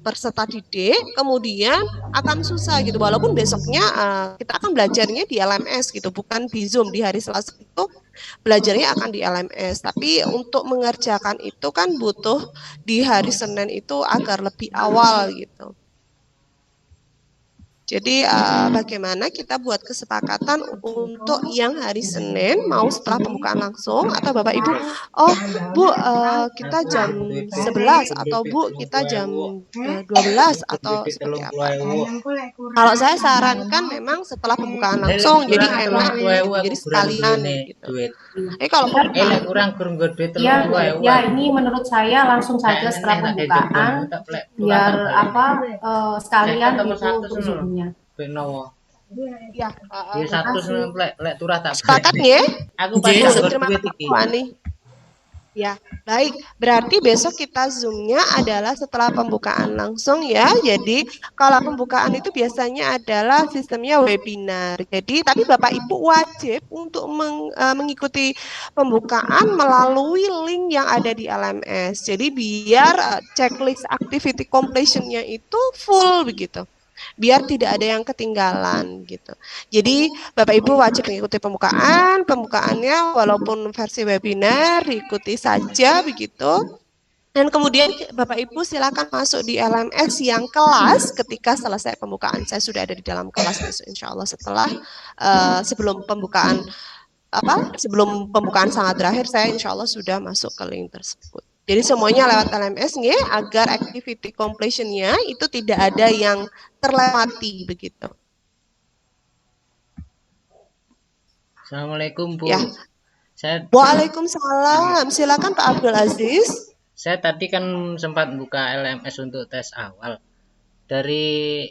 berserta didik, kemudian akan susah gitu. Walaupun besoknya kita akan belajarnya di LMS gitu, bukan di Zoom. Di hari Selasa itu belajarnya akan di LMS. Tapi untuk mengerjakan itu kan butuh di hari Senin itu agar lebih awal gitu. Jadi bagaimana kita buat kesepakatan untuk yang hari Senin mau setelah pembukaan langsung, atau Bapak Ibu, oh Bu kita jam 11 atau Bu kita jam 12 atau seperti apa. Kalau saya sarankan memang setelah pembukaan langsung, jadi enak gitu, jadi sekalian gitu. Kalau ya ini menurut saya langsung saja setelah pembukaan biar sekalian itu untuk Zoom-nya. Ya, satu lek turah tak. Sepakat ya? Aku pasti terima kasih. Ya, baik. Berarti besok kita Zoom-nya adalah setelah pembukaan langsung ya. Jadi kalau pembukaan itu biasanya adalah sistemnya webinar. Jadi tapi Bapak Ibu wajib untuk mengikuti pembukaan melalui link yang ada di LMS. Jadi biar checklist activity completion-nya itu full begitu. Biar tidak ada yang ketinggalan gitu. Jadi Bapak Ibu wajib mengikuti pembukaannya walaupun versi webinar diikuti saja begitu. Dan kemudian Bapak Ibu silakan masuk di LMS yang kelas ketika selesai pembukaan. Saya sudah ada di dalam kelas besok insya Allah setelah sebelum pembukaan sangat terakhir, saya insya Allah sudah masuk ke link tersebut. Jadi semuanya lewat LMS agar activity completion-nya itu tidak ada yang terlewati begitu. Assalamualaikum Bu. Ya. Waalaikumsalam. Silakan Pak Abdul Aziz. Saya tadi kan sempat buka LMS untuk tes awal. Dari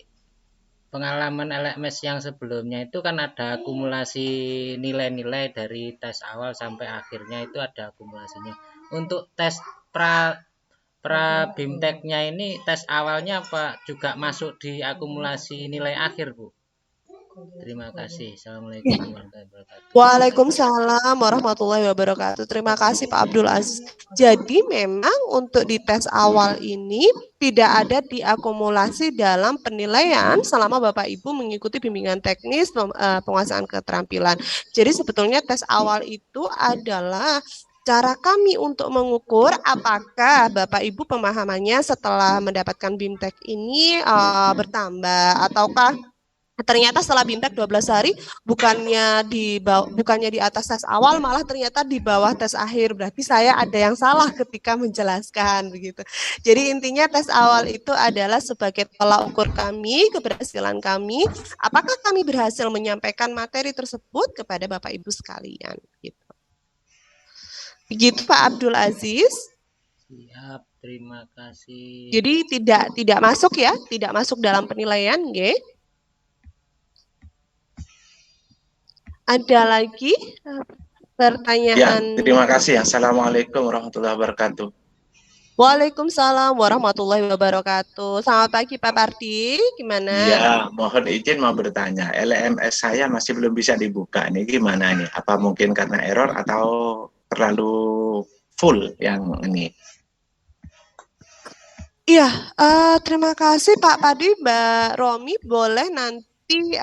pengalaman LMS yang sebelumnya itu kan ada akumulasi nilai-nilai dari tes awal sampai akhirnya itu ada akumulasinya. Untuk tes pra BIMTEK-nya ini tes awalnya apa juga masuk di akumulasi nilai akhir Bu? Terima kasih. Assalamualaikum warahmatullahi wabarakatuh. Waalaikumsalam warahmatullahi wabarakatuh. Terima kasih Pak Abdul Aziz. Jadi memang untuk di tes awal ini tidak ada diakumulasi dalam penilaian selama Bapak Ibu mengikuti bimbingan teknis penguasaan keterampilan. Jadi sebetulnya tes awal itu adalah cara kami untuk mengukur apakah Bapak Ibu pemahamannya setelah mendapatkan BIMTEK ini bertambah ataukah ternyata setelah BIMTEK 12 hari bukannya di atas tes awal malah ternyata di bawah tes akhir. Berarti saya ada yang salah ketika menjelaskan begitu. Jadi intinya tes awal itu adalah sebagai tolak ukur kami, keberhasilan kami, apakah kami berhasil menyampaikan materi tersebut kepada Bapak Ibu sekalian gitu. Begitu Pak Abdul Aziz. Siap, terima kasih. Jadi tidak masuk ya, tidak masuk dalam penilaian, nggih. Ada lagi pertanyaan? Ya, terima kasih. Assalamualaikum warahmatullahi wabarakatuh. Waalaikumsalam warahmatullahi wabarakatuh. Selamat pagi Pak Pardi, gimana? Ya, mohon izin mau bertanya. LMS saya masih belum bisa dibuka. Ini gimana nih? Apa mungkin karena error atau terlalu full yang ini? Iya, terima kasih Pak Pardi, Mbak Romi. Boleh nanti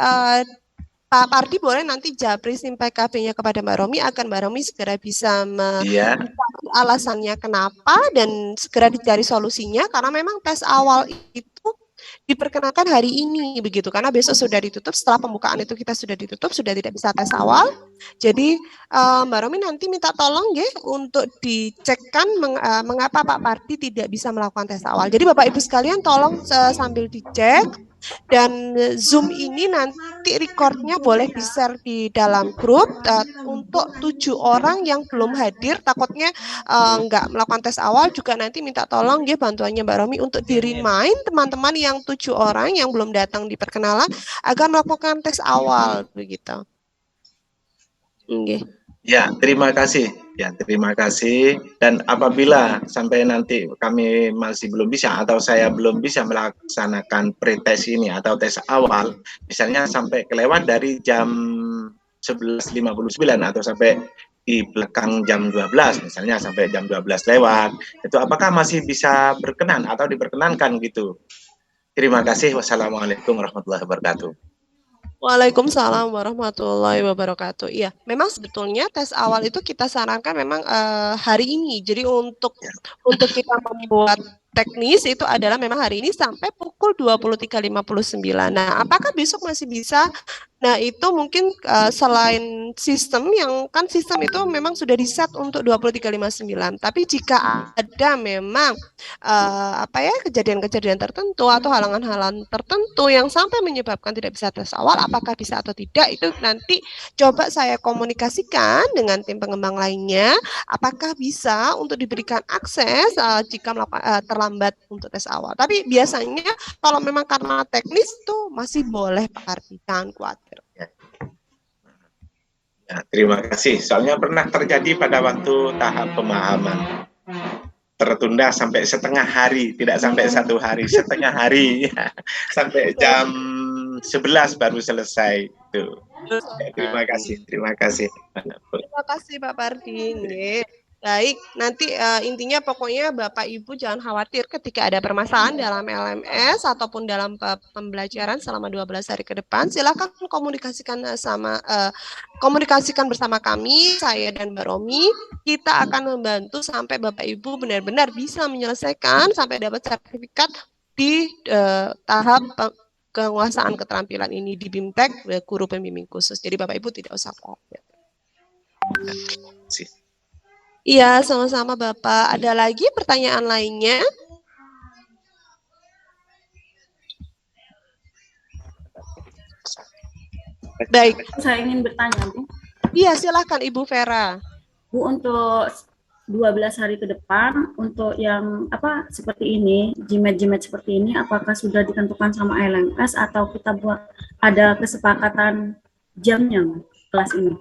Pak Pardi boleh nanti japri SIM PKB-nya kepada Mbak Romi agar Mbak Romi segera bisa mencari alasannya kenapa dan segera dicari solusinya, karena memang tes awal itu diperkenalkan hari ini begitu, karena besok sudah ditutup. Setelah pembukaan itu kita sudah ditutup, sudah tidak bisa tes awal. Jadi Mbak Romi nanti minta tolong ya untuk dicekkan mengapa Pak Parti tidak bisa melakukan tes awal. Jadi Bapak Ibu sekalian tolong sambil dicek. Dan Zoom ini nanti recordnya boleh di-share di dalam grup untuk 7 orang yang belum hadir, takutnya nggak melakukan tes awal juga nanti minta tolong ya bantuannya Mbak Romi untuk di-remind teman-teman yang 7 orang yang belum datang di perkenalan agar melakukan tes awal begitu. Okay. Ya, terima kasih. Ya, terima kasih. Dan apabila sampai nanti kami masih belum bisa atau saya belum bisa melaksanakan pretest ini atau tes awal, misalnya sampai kelewat dari jam 11.59 atau sampai di belakang jam 12, misalnya sampai jam 12 lewat, itu apakah masih bisa berkenan atau diperkenankan gitu? Terima kasih. Wassalamualaikum warahmatullahi wabarakatuh. Waalaikumsalam warahmatullahi wabarakatuh. Iya, memang sebetulnya tes awal itu kita sarankan memang hari ini. Jadi untuk kita membuat teknis itu adalah memang hari ini sampai pukul 23.59. Nah, apakah besok masih bisa? Nah, itu mungkin selain sistem yang kan sistem itu memang sudah di-set untuk 23.59. Tapi jika ada memang kejadian-kejadian tertentu atau halangan-halangan tertentu yang sampai menyebabkan tidak bisa tes awal, apakah bisa atau tidak itu nanti coba saya komunikasikan dengan tim pengembang lainnya, apakah bisa untuk diberikan akses jika terlambat untuk tes awal. Tapi biasanya kalau memang karena teknis tuh masih boleh Pak Parti, jangan khawatir. Ya, terima kasih. Soalnya pernah terjadi pada waktu tahap pemahaman tertunda sampai setengah hari, tidak sampai 1 hari, setengah hari, ya. Sampai jam 11 baru selesai. Tuh. Ya, terima kasih, terima kasih. Terima kasih Pak Parti. Baik, nanti intinya pokoknya Bapak Ibu jangan khawatir ketika ada permasalahan dalam LMS ataupun dalam pembelajaran selama 12 hari ke depan, silakan komunikasikan bersama kami, saya dan Mbak Romi. Kita akan membantu sampai Bapak Ibu benar-benar bisa menyelesaikan sampai dapat sertifikat di tahap penguasaan keterampilan ini di BIMTEK, guru pembimbing khusus. Jadi Bapak Ibu tidak usah khawatir. Iya, sama-sama Bapak. Ada lagi pertanyaan lainnya? Baik. Saya ingin bertanya, Bu. Iya, silakan Ibu Vera. Bu, untuk 12 hari ke depan, untuk yang seperti ini, jimat-jimat seperti ini, apakah sudah ditentukan sama LMS atau kita buat ada kesepakatan jamnya kelas ini?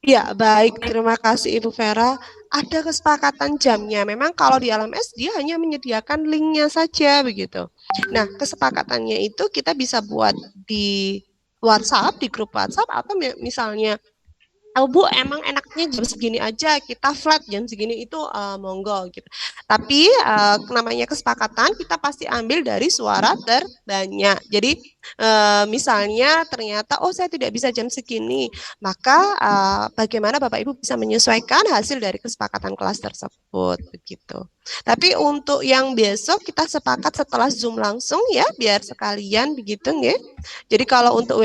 Ya, baik. Terima kasih Ibu Vera. Ada kesepakatan jamnya. Memang kalau di LMS dia hanya menyediakan linknya saja begitu. Nah, kesepakatannya itu kita bisa buat di WhatsApp, di grup WhatsApp, atau misalnya, Bu, emang enaknya jam segini aja, kita flat jam segini itu monggo gitu. Tapi namanya kesepakatan kita pasti ambil dari suara terbanyak. Jadi misalnya ternyata saya tidak bisa jam segini, maka bagaimana Bapak Ibu bisa menyesuaikan hasil dari kesepakatan kelas tersebut begitu. Tapi untuk yang besok kita sepakat setelah Zoom langsung ya, biar sekalian begitu ya. Jadi kalau untuk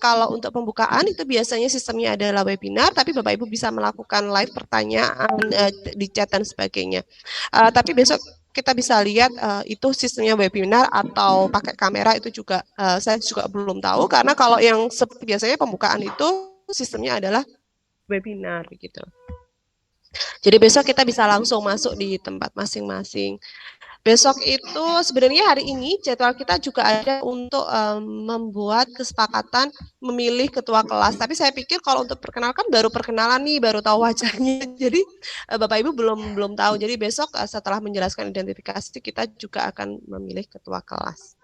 kalau untuk pembukaan itu biasanya sistemnya adalah webinar, tapi Bapak Ibu bisa melakukan live pertanyaan di chat dan sebagainya. Tapi besok kita bisa lihat itu sistemnya webinar atau pakai kamera, itu juga saya juga belum tahu, karena kalau yang seperti biasanya pembukaan itu sistemnya adalah webinar gitu. Jadi besok kita bisa langsung masuk di tempat masing-masing. Besok itu sebenarnya hari ini jadwal kita juga ada untuk membuat kesepakatan memilih ketua kelas. Tapi saya pikir kalau untuk perkenalkan baru perkenalan nih, baru tahu wajahnya. Jadi Bapak Ibu belum tahu. Jadi besok setelah menjelaskan identifikasi kita juga akan memilih ketua kelas.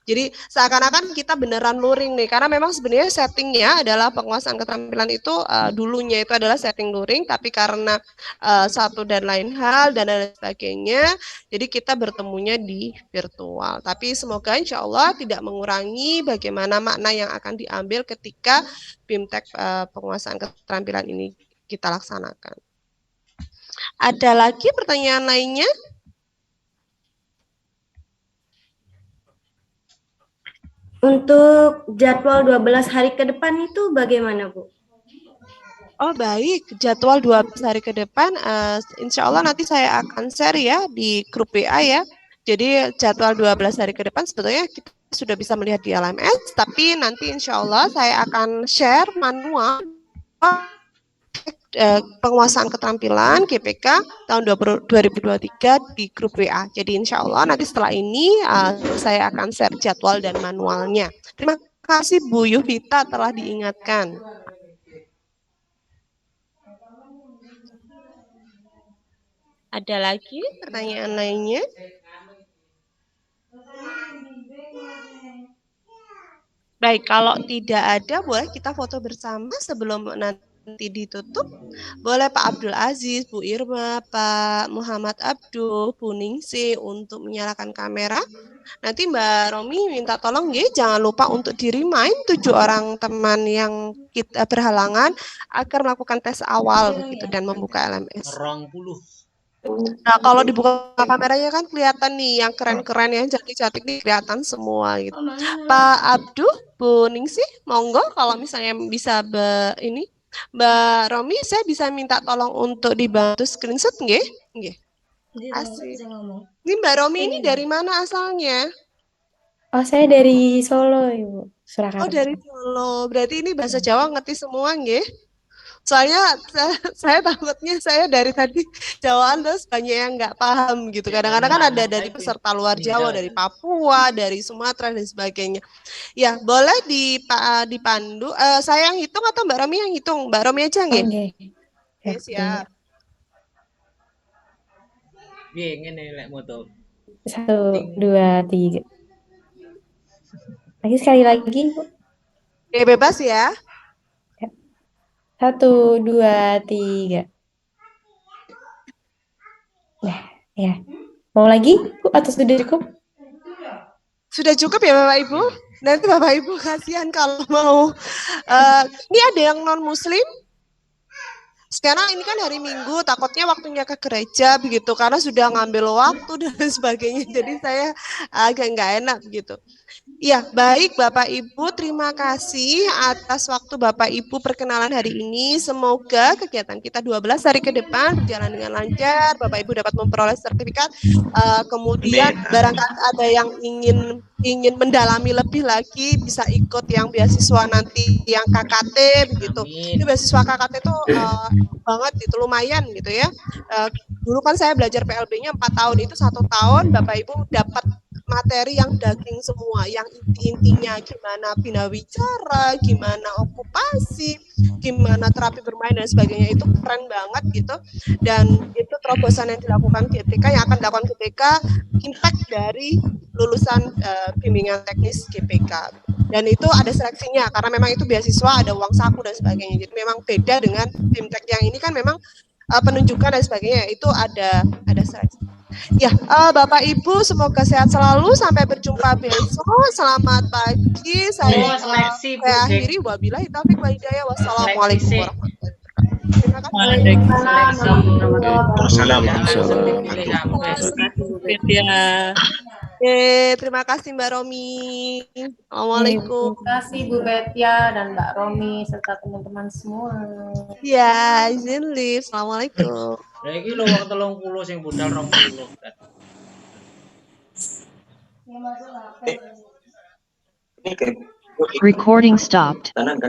Jadi seakan-akan kita beneran luring nih, karena memang sebenarnya settingnya adalah penguasaan keterampilan itu dulunya itu adalah setting luring, tapi karena satu dan lain hal dan lain sebagainya, jadi kita bertemunya di virtual. Tapi semoga insya Allah tidak mengurangi bagaimana makna yang akan diambil ketika BIMTEK penguasaan keterampilan ini kita laksanakan. Ada lagi pertanyaan lainnya? Untuk jadwal 12 hari ke depan itu bagaimana, Bu? Oh baik, jadwal 12 hari ke depan, insya Allah nanti saya akan share ya di grup WA ya. Jadi jadwal 12 hari ke depan sebetulnya kita sudah bisa melihat di LMS, tapi nanti insya Allah saya akan share manual penguasaan keterampilan GPK tahun 2023 di grup WA. Jadi insya Allah nanti setelah ini saya akan share jadwal dan manualnya. Terima kasih Bu Yuvita telah diingatkan. Ada lagi pertanyaan lainnya? Baik, kalau tidak ada, boleh kita foto bersama sebelum nanti ditutup. Boleh Pak Abdul Aziz, Bu Irma, Pak Muhammad Abdul, Bu Ningsi untuk menyalakan kamera. Nanti Mbak Romi minta tolong ya, jangan lupa untuk di-remind 7 orang teman yang kita berhalangan agar melakukan tes awal begitu dan membuka LMS. 20. Nah, kalau dibuka kameranya kan kelihatan nih yang keren-keren, yang cantik-cantik nih kelihatan semua gitu. Pak Abdul, Bu Ningsi, monggo kalau misalnya bisa ini Mbak Romi, saya bisa minta tolong untuk dibantu screenshot nggih? Nggih. Asik. Ini Mbak Romi ini dari mana asalnya? Oh, saya dari Solo, Ibu. Surakarta. Oh, dari Solo. Berarti ini bahasa Jawa ngerti semua nggih? Soalnya saya takutnya saya dari tadi Jawaan terus banyak yang nggak paham gitu. Kadang-kadang kan ada dari peserta luar Jawa, dari Papua, dari Sumatera dan sebagainya. Ya, boleh dipandu. Saya yang hitung atau Mbak Romi yang hitung? Mbak Romi aja nggih? Oke, siap. Piye ngene lek moto. 1, 2, 3. Lagi sekali lagi, Bu. Oke, bebas ya. 1, 2, 3. Nah, ya. Mau lagi, Bu, atau sudah cukup? Sudah cukup ya Bapak Ibu? Nanti Bapak Ibu kasihan kalau mau. Ini ada yang non-muslim? Sekarang ini kan hari Minggu, takutnya waktunya ke gereja begitu, karena sudah ngambil waktu dan sebagainya. Jadi saya agak nggak enak begitu. Ya, baik Bapak Ibu, terima kasih atas waktu Bapak Ibu perkenalan hari ini. Semoga kegiatan kita 12 hari ke depan berjalan dengan lancar, Bapak Ibu dapat memperoleh sertifikat. Kemudian barangkali ada yang ingin mendalami lebih lagi bisa ikut yang beasiswa nanti yang KKT begitu. Ini beasiswa KKT itu banget gitu, lumayan gitu ya. Dulu kan saya belajar PLB-nya 4 tahun, itu 1 tahun Bapak Ibu dapat materi yang daging semua, yang inti-intinya gimana bina wicara, gimana okupasi, gimana terapi bermain dan sebagainya, itu keren banget gitu. Dan itu terobosan yang dilakukan GTK, yang akan dilakukan GTK, impact dari lulusan bimbingan teknis GPK. Dan itu ada seleksinya, karena memang itu beasiswa, ada uang saku dan sebagainya. Jadi memang beda dengan BIMTEK yang ini kan memang penunjukan dan sebagainya, itu ada seleksi. Ya, Bapak Ibu semoga sehat selalu, sampai berjumpa besok. Selamat pagi. Saya akhiri, wabillahi taufiq wal hidayah. Wassalamualaikum warahmatullahi wabarakatuh. Terima kasih Mbak Romi. Assalamualaikum. Terima kasih Bu Betia dan Mbak Romi serta teman-teman semua. Ya, izin live. Assalamualaikum. Lah iki lho wong 30 sing budal 20. Recording stopped. Kanan.